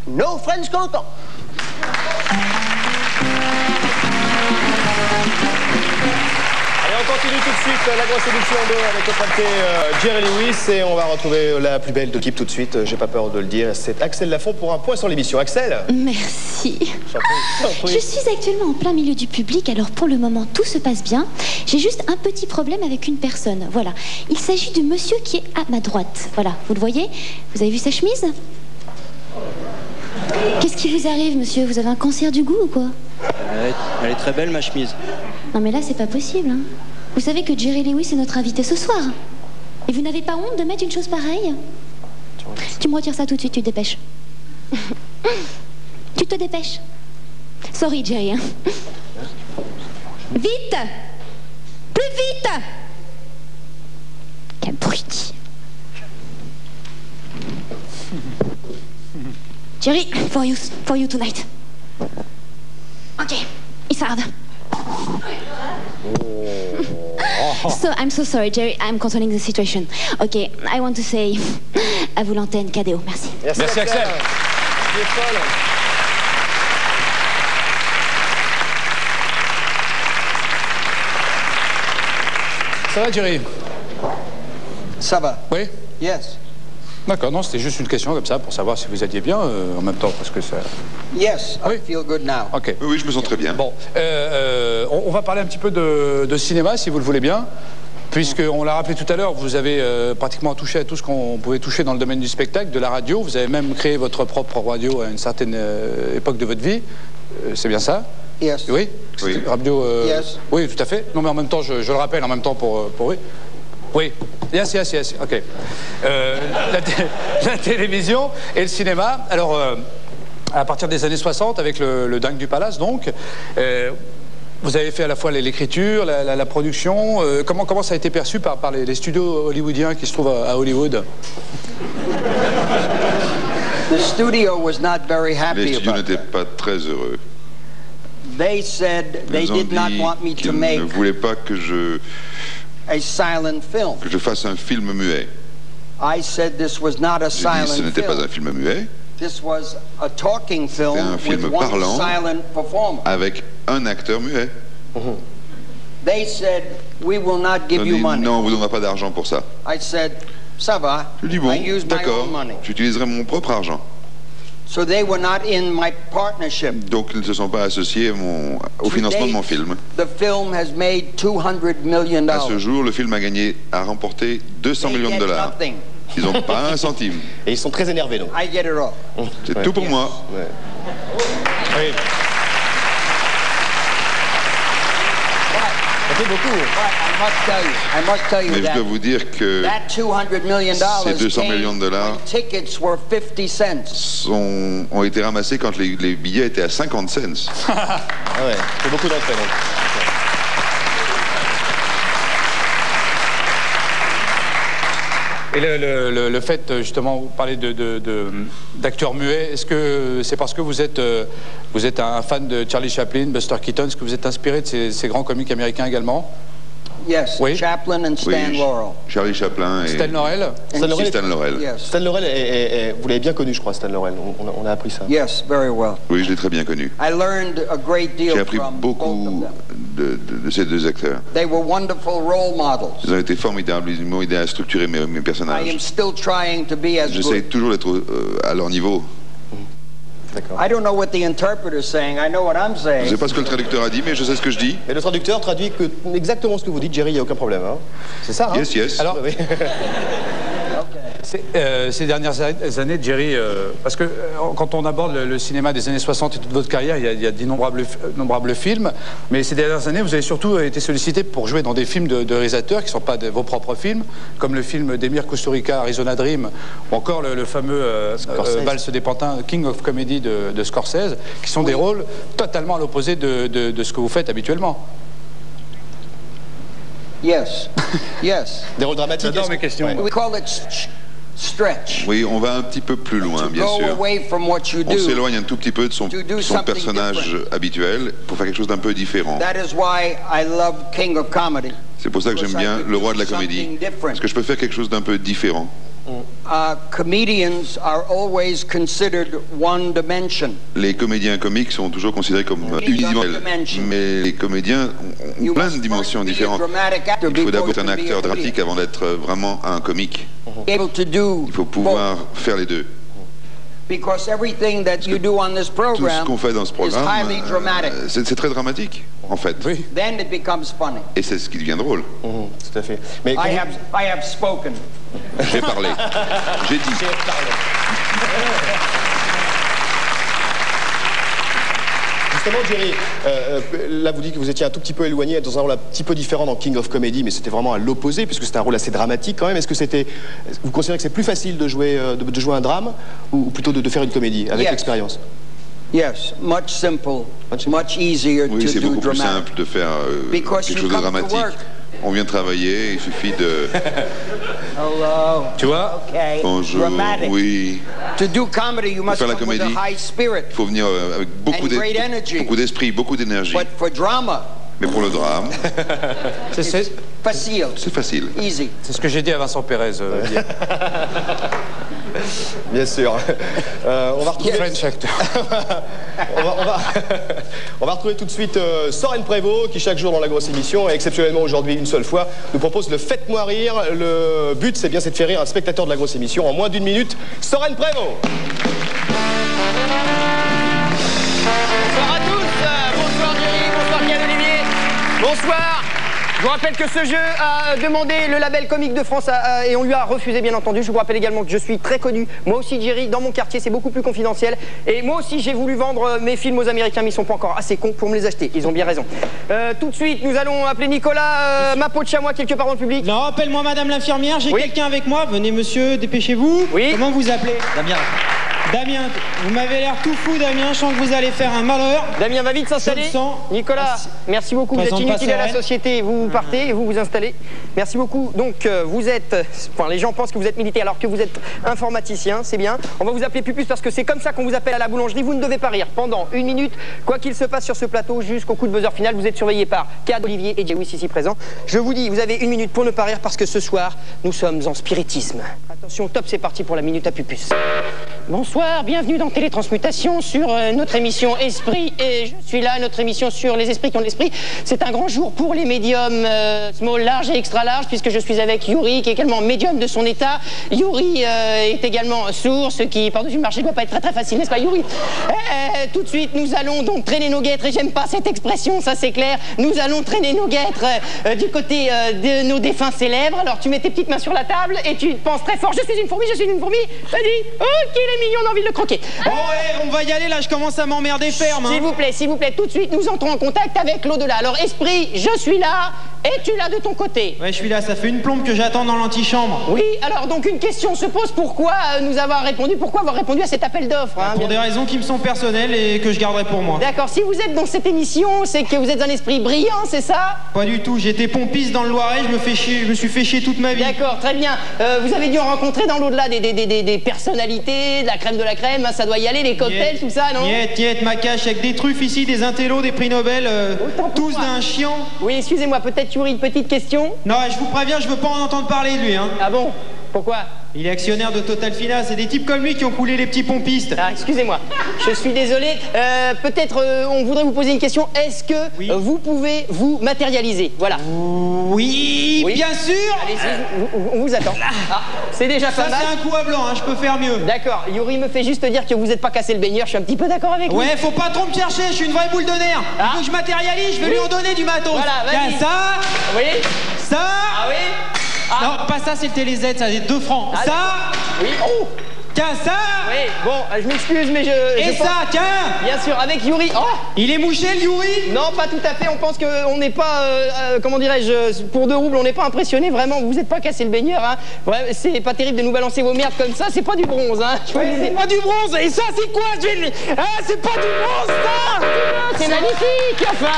No French cancan. Allez, on continue tout de suite la grosse émission 2 avec notre invité Jerry Lewis et on va retrouver la plus belle de l'équipe tout de suite, j'ai pas peur de le dire, c'est Axel Lafont pour un point sur l'émission. Axel? Merci. Je suis actuellement en plein milieu du public, alors pour le moment tout se passe bien. J'ai juste un petit problème avec une personne, voilà. Il s'agit du monsieur qui est à ma droite, voilà, vous le voyez? Vous avez vu sa chemise? Qu'est-ce qui vous arrive, monsieur? Vous avez un cancer du goût ou quoi? Elle est très belle, ma chemise. Non mais là, c'est pas possible, hein. Vous savez que Jerry Lewis est notre invité ce soir. Et vous n'avez pas honte de mettre une chose pareille? Tu me retires ça tout de suite, tu te dépêches. Tu te dépêches. Sorry, Jerry, hein. Vite! Plus vite! Quel bruit. Jerry, for you tonight. Okay, it's hard. So, I'm so sorry, Jerry, I'm controlling the situation. Okay, I want to say, à vous l'antenne, KDO, merci. Merci Axel. Tu es folle. Ça va, Jerry? Ça va. Oui? Yes. D'accord, non, c'était juste une question comme ça pour savoir si vous alliez bien en même temps, parce que ça... Yes, I feel good now. Ok. Oui, je me sens très bien. Bon, on va parler un petit peu de cinéma, si vous le voulez bien, puisqu'on l'a rappelé tout à l'heure, vous avez pratiquement touché à tout ce qu'on pouvait toucher dans le domaine du spectacle, de la radio. Vous avez même créé votre propre radio à une certaine époque de votre vie. C'est bien ça? Yes. Oui? Oui. Radio... Yes. Oui, tout à fait. Non, mais en même temps, je le rappelle, en même temps pour oui. Oui. Yes, yes, yes. OK. La télévision et le cinéma. Alors, à partir des années 60, avec le Dingue du Palace, donc, vous avez fait à la fois l'écriture, la production. Comment ça a été perçu par les studios hollywoodiens qui se trouvent à Hollywood? The studio was not very happy. Les studios n'étaient pas très heureux. They said they did not want me to make ne voulaient pas que je fasse un film muet. I said this was not a silent ce n'était pas un film muet. This was a talking film C'était un film parlant avec un acteur muet. They said we will not give you money. Non, on vous donnera pas d'argent pour ça. I said, ça va. Je dis bon, d'accord. J'utiliserai mon propre argent. So they were not in my partnership. Donc ils ne se sont pas associés au financement de mon film. The film has made $200 million. À ce jour, le film a remporté 200 millions de dollars. Ils n'ont pas un centime. Et ils sont très énervés, donc. I get it all. C'est tout pour moi. Ouais. Oui. Ça fait beaucoup. I must tell you Mais je dois vous dire que ces 200 millions de dollars ont été ramassés quand les billets étaient à 50 cents. Ah ouais, c'est beaucoup d'entrées, donc. Et le fait, justement, vous parlez d'acteurs muets, est-ce que c'est parce que vous êtes un fan de Charlie Chaplin, Buster Keaton, est-ce que vous êtes inspiré de ces grands comiques américains également? Yes, oui. Chaplin and Stan Laurel. Charlie Chaplin et Stan Laurel. Stan Laurel. Yes. Stan Laurel, vous l'avez bien connu, je crois, Stan Laurel. On a appris ça. Yes, very well. Oui, je l'ai très bien connu. I learned a great deal. J'ai appris beaucoup de ces deux acteurs. They were wonderful role models. Ils ont été formidables. Ils m'ont aidé à structurer mes personnages. I am still trying to be as good. J'essaie toujours d'être à leur niveau. I don't know what the interpreter is saying. I know what I'm saying. Je ne sais pas ce que le traducteur a dit, mais je sais ce que je dis. Et le traducteur traduit exactement ce que vous dites, Jerry, il n'y a aucun problème. Hein. C'est ça, hein? Yes, yes. Alors, ces dernières années, Jerry, parce que quand on aborde le cinéma des années 60 et toute votre carrière, il y a d'innombrables films, mais ces dernières années, vous avez surtout été sollicité pour jouer dans des films de réalisateurs qui ne sont pas vos propres films, comme le film d'Emir Kusturica, Arizona Dream, ou encore le fameux Valse des Pantins, King of Comedy de Scorsese, qui sont des rôles totalement à l'opposé de ce que vous faites habituellement. Yes, yes. Des rôles dramatiques. J'adore mes questions. We call it stretch. Oui, on va un petit peu plus loin, bien sûr. On s'éloigne un tout petit peu de son personnage habituel pour faire quelque chose d'un peu différent. C'est pour ça que j'aime bien Le Roi de la Comédie, parce que je peux faire quelque chose d'un peu différent. Comedians are always considered one dimension. Les comédiens comiques sont toujours considérés comme unidimensionnels, mais les comédiens ont plein de dimensions différentes. Il faut d'abord être un acteur dramatique avant d'être vraiment un comique. Il faut pouvoir faire les deux. Tout ce qu'on fait dans ce programme, c'est très dramatique, en fait. Oui. Et c'est ce qui devient drôle. Tout à fait. Mais I have spoken. J'ai parlé. J'ai dit. Justement, Jerry, là vous dites que vous étiez un tout petit peu éloigné dans un rôle un petit peu différent dans King of Comedy, mais c'était vraiment à l'opposé, puisque c'était un rôle assez dramatique quand même. Est-ce que vous considérez que c'est plus facile de jouer un drame, ou plutôt de faire une comédie, avec l'expérience? Yes, much simple, much easier to do dramatic. Oui, c'est beaucoup plus simple de faire quelque chose de dramatique. On vient travailler, il suffit de... Hello. Tu vois? Okay. Bonjour, Dramatic. oui. To do comedy, you must Pour faire la come with comédie, a high spirit. il faut venir avec beaucoup d'esprit, beaucoup d'énergie. But for drama, mais pour le drame, c'est facile. C'est facile. Easy. C'est ce que j'ai dit à Vincent Pérez. Bien sûr. On va retrouver... French actor. on va retrouver tout de suite Soren Prévost, qui chaque jour dans la grosse émission, et exceptionnellement aujourd'hui une seule fois, nous propose le Faites-moi rire. Le but, c'est de faire rire un spectateur de la grosse émission en moins d'une minute. Soren Prévost. Bonsoir à tous, bonsoir Jerry, bonsoir Pierre Olivier, bonsoir. vous rappelle que ce jeu a demandé le label Comique de France et on lui a refusé, bien entendu. Je vous rappelle également que je suis très connu. Moi aussi, Jerry, dans mon quartier, c'est beaucoup plus confidentiel. Et moi aussi, j'ai voulu vendre mes films aux Américains, mais ils sont pas encore assez cons pour me les acheter. Ils ont bien raison. Tout de suite, nous allons appeler Nicolas, ma peau de chamois, quelque part dans le public. Non, appelle-moi madame l'infirmière, j'ai quelqu'un avec moi. Venez monsieur, dépêchez-vous. Oui. Comment vous appelez? Damien. Damien, vous m'avez l'air tout fou, Damien. Je sens que vous allez faire un malheur. Damien va vite s'installer. Nicolas, merci beaucoup. Vous êtes inutile à la société. Vous partez et vous vous installez. Merci beaucoup. Donc, vous êtes. Enfin, les gens pensent que vous êtes militaire alors que vous êtes informaticien. C'est bien. On va vous appeler Pupus parce que c'est comme ça qu'on vous appelle à la boulangerie. Vous ne devez pas rire pendant 1 minute. Quoi qu'il se passe sur ce plateau, jusqu'au coup de buzzer final, vous êtes surveillé par Cad, Olivier et Jewis ici présents. Je vous dis, vous avez 1 minute pour ne pas rire parce que ce soir, nous sommes en spiritisme. Attention, top, c'est parti pour la minute à Pupus. Bonsoir, bienvenue dans Télétransmutation sur notre émission Esprit. Et je suis là, notre émission sur les esprits qui ont de l'esprit. C'est un grand jour pour les médiums small, large et extra large, puisque je suis avec Yuri, qui est également médium de son état. Yuri est également sourd, ce qui, par-dessus le marché, ne doit pas être très très facile, n'est-ce pas, Yuri? Tout de suite, nous allons donc traîner nos guêtres, et j'aime pas cette expression, ça c'est clair. Nous allons traîner nos guêtres du côté de nos défunts célèbres. Alors tu mets tes petites mains sur la table et tu penses très fort, je suis une fourmi, je suis une fourmi. Vas-y, oh, qu'il est mignon, on a envie de le croquer. Oh ouais, on va y aller là, je commence à m'emmerder ferme. S'il vous plaît, tout de suite, nous entrons en contact avec l'au-delà. Alors, esprit, je suis là, et tu l'as de ton côté. Ouais, je suis là, ça fait une plombe que j'attends dans l'antichambre. Oui, alors donc une question se pose, pourquoi avoir répondu à cet appel d'offres hein, pour des raisons qui me sont personnelles et que je garderai pour moi. D'accord, si vous êtes dans cette émission, c'est que vous êtes un esprit brillant, c'est ça? Pas du tout, j'étais pompiste dans le Loiret, je me suis fait chier toute ma vie. D'accord, très bien. Vous avez dû en rencontrer dans l'au-delà des personnalités, de la crème, hein, ça doit y aller, les cocktails, tout ça, non? Niet, ma cache, avec des truffes ici, des intellos, des prix Nobel, tous d'un chiant. Oui, excusez-moi, peut-être Yuri, une petite question? Non, je vous préviens, je veux pas en entendre parler de lui, hein. Ah bon? Pourquoi? Il est actionnaire de Total Fina, c'est des types comme lui qui ont coulé les petits pompistes. Ah, excusez-moi, je suis désolé. Peut-être on voudrait vous poser une question. Est-ce que vous pouvez vous matérialiser? Voilà. Oui, bien sûr. Allez-y, on vous attend. Ah, c'est déjà pas mal. Ça, c'est un coup à blanc, hein, je peux faire mieux. D'accord, Yuri me fait juste dire que vous n'êtes pas cassé le baigneur, je suis un petit peu d'accord avec lui. Ouais, faut pas trop me chercher, je suis une vraie boule de nerfs. Il faut que je matérialise, je vais lui en donner du matos. Voilà, vas-y. Tiens, ça. Oui. Ça. Ah oui. Ah. Non, pas ça, c'est le Télé Z, ça, c'est 2 francs. Ah, ça. Oui, oh. Tiens, ça. Oui, bon, je m'excuse, mais Et ça, tiens. Bien sûr, avec Yuri. Oh. Il est mouché, le Yuri? Non, pas tout à fait, on pense qu'on n'est pas, comment dirais-je, pour 2 roubles, on n'est pas impressionné, vraiment, vous n'êtes pas cassé le baigneur, hein. Ouais, c'est pas terrible de nous balancer vos merdes comme ça, c'est pas du bronze, hein. C'est pas du bronze, et ça, c'est quoi? C'est pas du bronze, ça. C'est magnifique, enfin.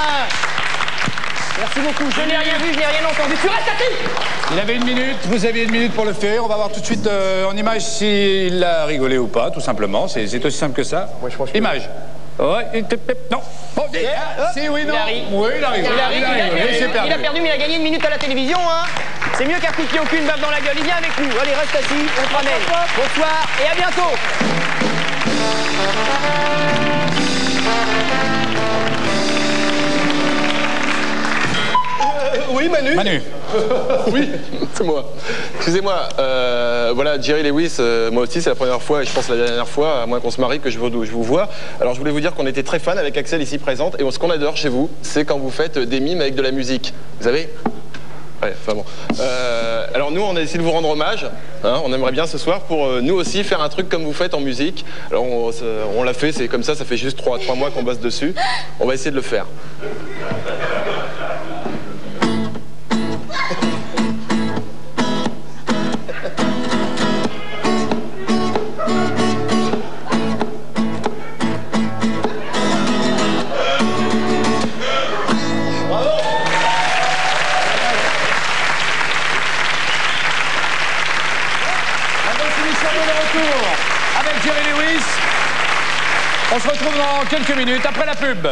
Merci beaucoup, je n'ai rien vu, je n'ai rien entendu. Tu restes à qui? Il avait 1 minute, vous aviez 1 minute pour le faire. On va voir tout de suite en image s'il a rigolé ou pas, tout simplement. C'est aussi simple que ça. Ouais, je pense image. Ouais, non. Oh, si, oui, non. Oui, il a rigolé. Il a perdu, mais il a gagné 1 minute à la télévision, hein. C'est mieux qu'un coup de pied au cul, une baffe dans la gueule. Il vient avec nous. Allez, reste assis, on te ramène. Bonsoir et à bientôt. Oui, Manu. Manu. Oui, c'est moi. Excusez-moi, voilà, Jerry Lewis, moi aussi, c'est la première fois, et je pense la dernière fois, à moins qu'on se marie, que je vous vois. Alors, je voulais vous dire qu'on était très fans avec Axel ici présente, et ce qu'on adore chez vous, c'est quand vous faites des mimes avec de la musique. Vous savez? Ouais, enfin bon. Alors nous, on a essayé de vous rendre hommage. Hein, on aimerait bien ce soir pour nous aussi faire un truc comme vous faites en musique. Alors on l'a fait, c'est comme ça fait juste 3 mois qu'on bosse dessus. On va essayer de le faire. Avec Jerry Lewis. On se retrouve dans quelques minutes après la pub.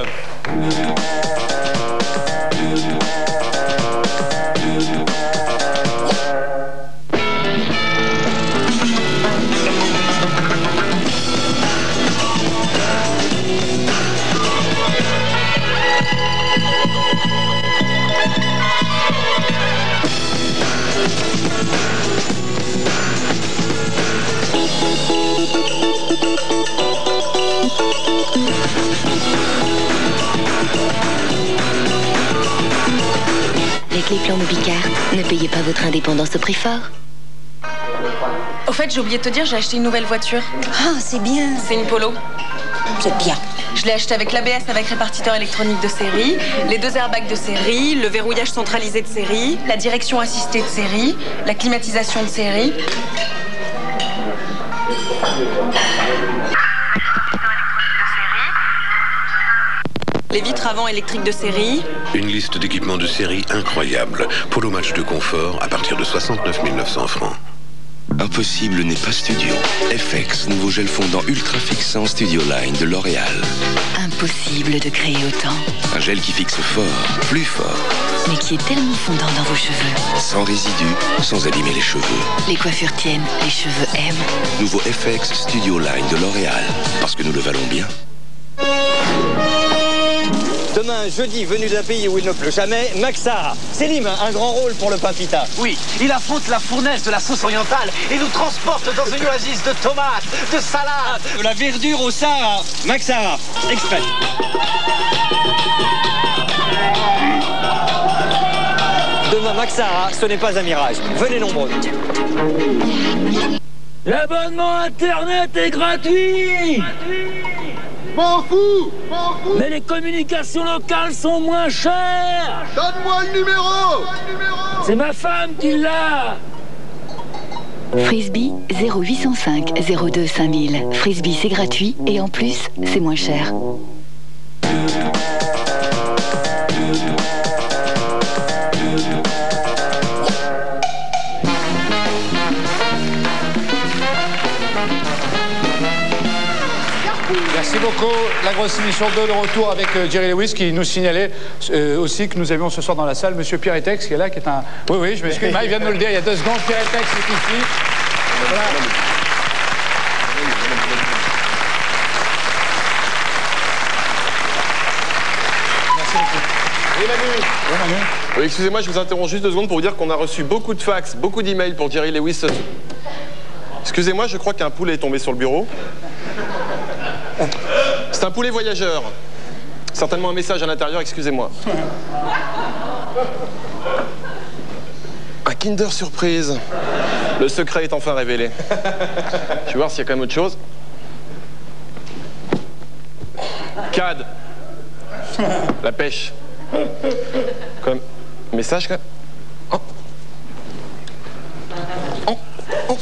Flamme ou Bicard. Ne payez pas votre indépendance au prix fort. Au fait, j'ai oublié de te dire, j'ai acheté une nouvelle voiture. Ah, c'est bien. C'est une Polo. C'est bien. Je l'ai acheté avec l'ABS avec répartiteur électronique de série, les 2 airbags de série, le verrouillage centralisé de série, la direction assistée de série, la climatisation de série. Les vitres avant électriques de série. Une liste d'équipements de série incroyable. Polo Match de confort à partir de 69 900 francs. Impossible n'est pas studio. FX, nouveau gel fondant ultra fixant Studio Line de L'Oréal. Impossible de créer autant. Un gel qui fixe fort, plus fort. Mais qui est tellement fondant dans vos cheveux. Sans résidus, sans abîmer les cheveux. Les coiffures tiennent, les cheveux aiment. Nouveau FX Studio Line de L'Oréal. Parce que nous le valons bien. Demain, jeudi, venu d'un pays où il ne pleut jamais, Max Sara. Selim, un grand rôle pour le pain pita. Oui, il affronte la fournaise de la sauce orientale et nous transporte dans une oasis de tomates, de salades. De la verdure au Sahara. Max Sara, exprès. Demain, Max Sara, ce n'est pas un mirage. Venez nombreux. L'abonnement Internet est gratuit. M'en fous. Mais les communications locales sont moins chères. Donne-moi le numéro. C'est ma femme qui l'a. Frisbee 0805 02 5000. Frisbee, c'est gratuit et en plus, c'est moins cher. Merci beaucoup. La grosse émission de retour avec Jerry Lewis qui nous signalait aussi que nous avions ce soir dans la salle Monsieur Pierre Etex qui est là, qui est un... Oui, je m'excuse, il vient de me le dire il y a 2 secondes. Pierre Etex est ici. Voilà. Merci beaucoup. Oui, Manu. Oui, excusez-moi, je vous interromps juste 2 secondes pour vous dire qu'on a reçu beaucoup de fax, beaucoup d'emails pour Jerry Lewis. Excusez-moi, je crois qu'un poulet est tombé sur le bureau. C'est un poulet voyageur. Certainement un message à l'intérieur, excusez-moi. Un Kinder Surprise. Le secret est enfin révélé. Je vais voir s'il y a quand même autre chose. CAD. La pêche. Comme message. Oh. Oh. Oh.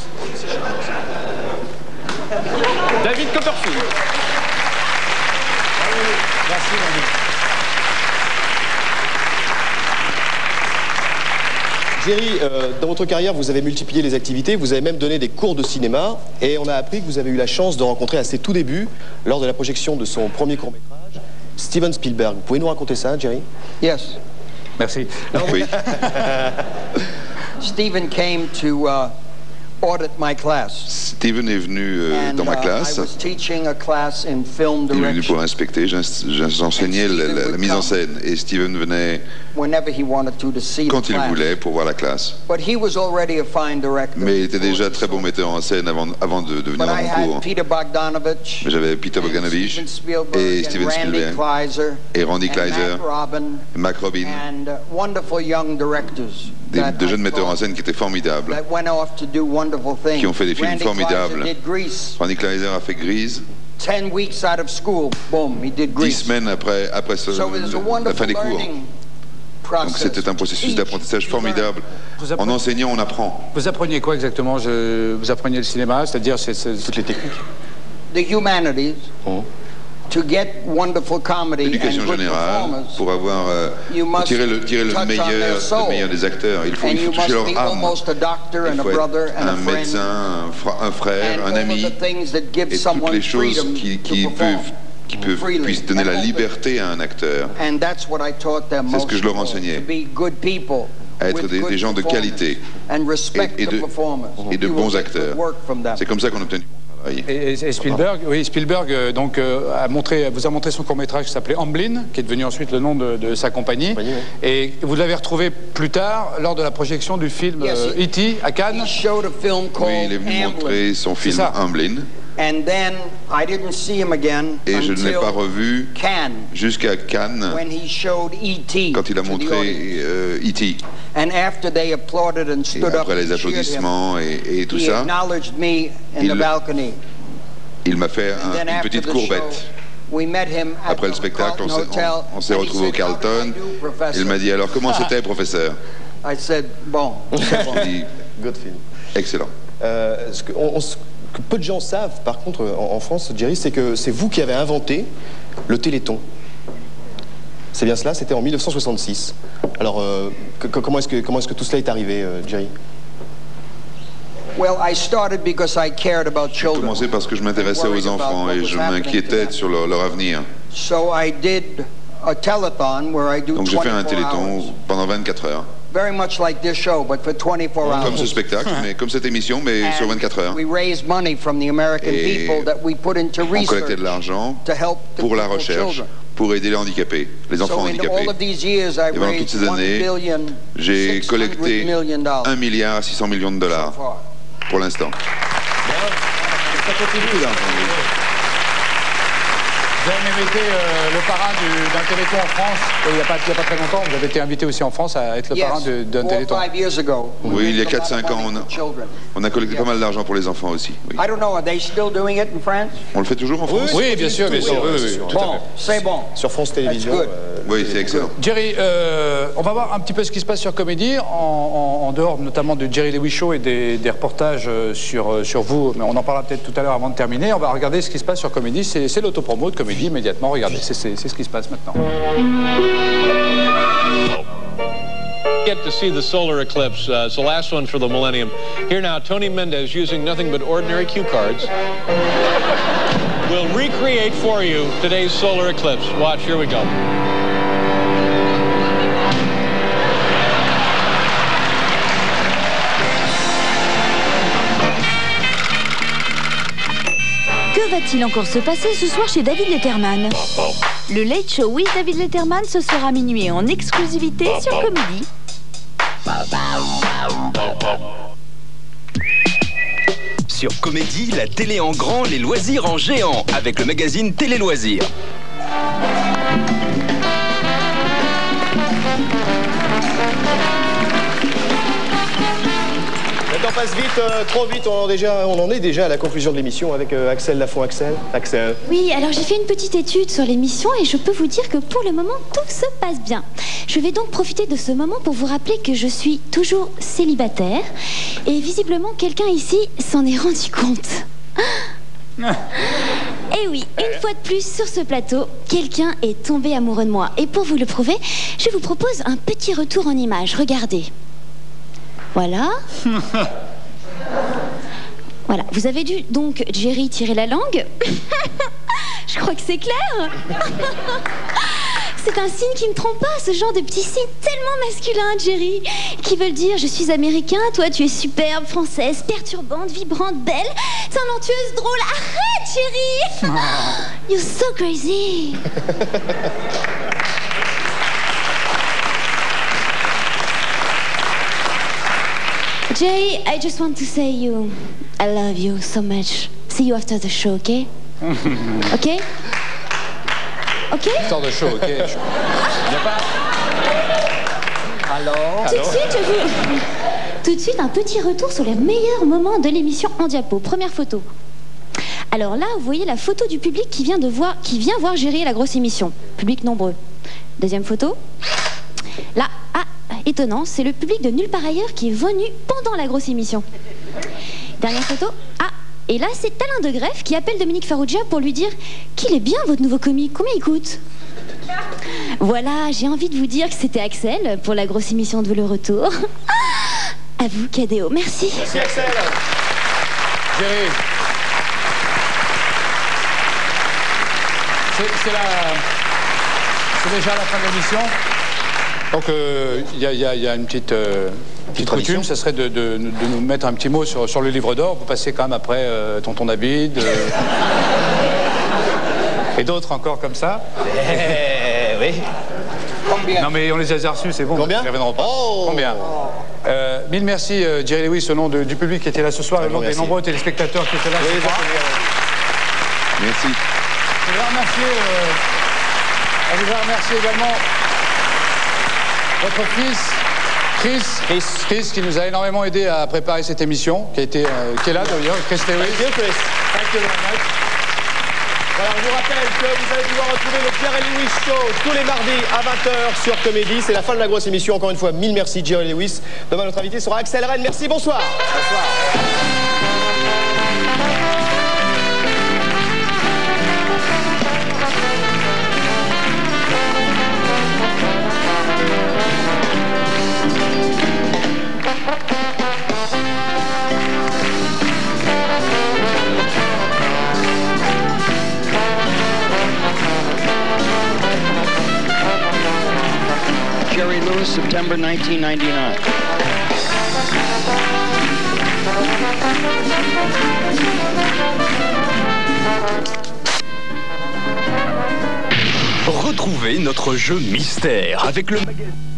David Copperfield. Merci, Manu. Jerry, dans votre carrière, vous avez multiplié les activités, vous avez même donné des cours de cinéma, et on a appris que vous avez eu la chance de rencontrer à ses tout débuts, lors de la projection de son premier court-métrage, Steven Spielberg. Vous pouvez nous raconter ça, Jerry? Yes. Merci. Oui. Steven came to audit my class. Steven est venu dans ma classe. I was teaching a class in film Il est venu direction. pour inspecter. J'enseignais la mise en scène. Et Steven venait Whenever he wanted to see quand the il class. voulait pour voir la classe. But he was already a fine director. Mais il était déjà très bon metteur en scène avant de venir But dans I mon had cours. Peter Bogdanovich, Mais j'avais Peter Bogdanovich et Steven Spielberg et Randy Kleiser, Mac Robin, and wonderful young directors de jeunes metteurs en scène qui étaient formidables, that went off to do wonderful things. qui ont fait des films Randy formidables. Kleiser did Grease. Randy Kleiser a fait Grease. 10 weeks out of school, boom, he did 10 Grease. semaines après So it was a la wonderful fin des cours. learning Donc c'était un processus d'apprentissage formidable. En enseignant, on apprend. Vous appreniez quoi exactement? Vous appreniez le cinéma, c'est-à-dire toutes les techniques? The humanities. To get wonderful comedy and L'éducation good générale, performers, pour avoir you must tirer le touch on their soul. meilleur des acteurs, il faut And you toucher must leur be âme. almost a doctor and Il a faut brother être and a un friend. médecin, un frère, And un all ami, of the things that give et toutes someone les choses freedom qui to perform. puissent donner la liberté à un acteur. And that's what I taught them C'est ce most que je leur of all, enseignais. to be good people, À être with des good gens de qualité and respect et the performers. de You will bons get acteurs. good work from them. C'est comme ça qu'on obtient du bon travail. Et Spielberg, oui, Spielberg donc, vous a montré son court-métrage qui s'appelait Amblin, qui est devenu ensuite le nom de sa compagnie. Et vous l'avez retrouvé plus tard lors de la projection du film E.T. à Cannes. Oui, il est venu montrer son film Amblin. And then I didn't see him again Et je ne l'ai pas revu Cannes, jusqu'à Cannes, when he showed E.T. quand il a montré E.T. And after they applauded and Et stood up après les and cheered him, applaudissements et tout he ça, acknowledged me in the balcony. il m'a fait And then une after petite the courbette. show, we met him at Après le the spectacle, Carlton Hotel, on s'est and he retrouvés au said, "How did I Carlton. do, Professor?" Il m'a dit, alors comment c'était, professeur? I said, bon. J'ai dit, Good film. excellent. Ce que peu de gens savent, par contre, en France, Jerry, c'est que c'est vous qui avez inventé le Téléthon. C'est bien cela, c'était en 1966. Alors, comment est-ce que tout cela est arrivé, Jerry? Well, I started because I cared about J'ai children. commencé parce que je m'intéressais aux enfants et je m'inquiétais sur leur avenir. So I did a telethon where I do Donc j'ai fait un 24 téléthon hours. pendant 24 heures. Very much like this show, but for 24 hours. Comme ce spectacle, mais comme cette émission, mais sur 24 heures. We raised money from the American Et people that we put into on collectait research de l'argent to help the pour la people, recherche, children. pour aider les handicapés, les enfants So in handicapés. all of these years, I Et pendant toutes raised ces années, j'ai collecté $1 milliard à 600 millions de dollars pour l'instant. Ça continue, là. Vous avez même été le parrain d'un téléthon en France, il n'y a pas très longtemps. Vous avez été invité aussi en France à être le parrain d'un téléthon. Oui, il y a 4-5 ans, on a collecté pas mal d'argent pour les enfants aussi. Oui. I don't know, are they still doing it in France? On le fait toujours en France? Oui, bien sûr, bien sûr. Bon, c'est bon. Sur France Télévisions. Oui, c'est excellent. Jerry, on va voir un petit peu ce qui se passe sur Comédie, en dehors notamment de Jerry Lewis Show et des reportages sur vous, mais on en parlera peut-être tout à l'heure avant de terminer. On va regarder ce qui se passe sur Comédie, c'est l'autopromo de Comédie immédiatement. Regardez, c'est ce qui se passe maintenant. Get to see the solar eclipse. It's the last one for the millennium. Here now, Tony Mendez, using nothing but ordinary cue cards, will recreate for you today's solar eclipse. Watch, here we go. Que va-t-il encore se passer ce soir chez David Letterman? Le Late Show with David Letterman, ce sera minuit en exclusivité sur Comédie. Sur Comédie, la télé en grand, les loisirs en géant, avec le magazine Télé Loisirs. Le temps passe vite, trop vite, on en est déjà à la conclusion de l'émission avec Axel Lafont. Axel. Oui, alors j'ai fait une petite étude sur l'émission et je peux vous dire que pour le moment, tout se passe bien. Je vais donc profiter de ce moment pour vous rappeler que je suis toujours célibataire et visiblement quelqu'un ici s'en est rendu compte. Et oui, une fois de plus sur ce plateau, quelqu'un est tombé amoureux de moi. Et pour vous le prouver, je vous propose un petit retour en image. Regardez. Voilà. Voilà, vous avez dû donc Jerry tirer la langue. Je crois que c'est clair. C'est un signe qui ne trompe pas, ce genre de petit signe tellement masculin, Jerry, qui veulent dire je suis américain, toi tu es superbe, française, perturbante, vibrante, belle, talentueuse, drôle. Arrête, Jerry. You're so crazy. Jerry, I just want to say I love you so much. See you after the show, okay? Okay? Okay? After the show, ok. Alors? Tout de suite, un petit retour sur les meilleurs moments de l'émission en diapo. Première photo. Alors là, vous voyez la photo du public qui vient voir Jerry et la grosse émission. Public nombreux. Deuxième photo. Là, étonnant, c'est le public de Nulle part ailleurs qui est venu pendant la grosse émission. Dernière photo. Et là, c'est Alain de Greff qui appelle Dominique Farrugia pour lui dire qu'il est bien votre nouveau comique. Combien il coûte? Voilà, j'ai envie de vous dire que c'était Axel pour la grosse émission de Le Retour. À vous, Cadéo. Merci. Merci, Axel. Jerry. C'est déjà la fin de l'émission. Donc, il y a une petite coutume, ce serait de nous mettre un petit mot sur le livre d'or. Vous passez quand même après Tonton David et d'autres encore comme ça. Oui. Combien? Non, mais on les a reçus, c'est bon. Combien? Ils reviendront pas. Combien? Mille merci, Jerry Lewis, au nom du public qui était là ce soir et au nom des nombreux téléspectateurs qui étaient là ce soir. Merci. Je voudrais remercier également votre fils, Chris, qui nous a énormément aidé à préparer cette émission, qui est là d'ailleurs, Chris Lewis. Thank you, Chris. Thank you very much. Voilà, je vous rappelle que vous allez pouvoir retrouver le Jerry Lewis Show tous les mardis à 20h sur Comédie. C'est la fin de la grosse émission. Encore une fois, mille merci Jerry Lewis. Demain, notre invité sera Axel Ren. Merci, bonsoir. Bonsoir. Jerry Lewis, September 1999. Retrouvez notre jeu mystère avec le magazine.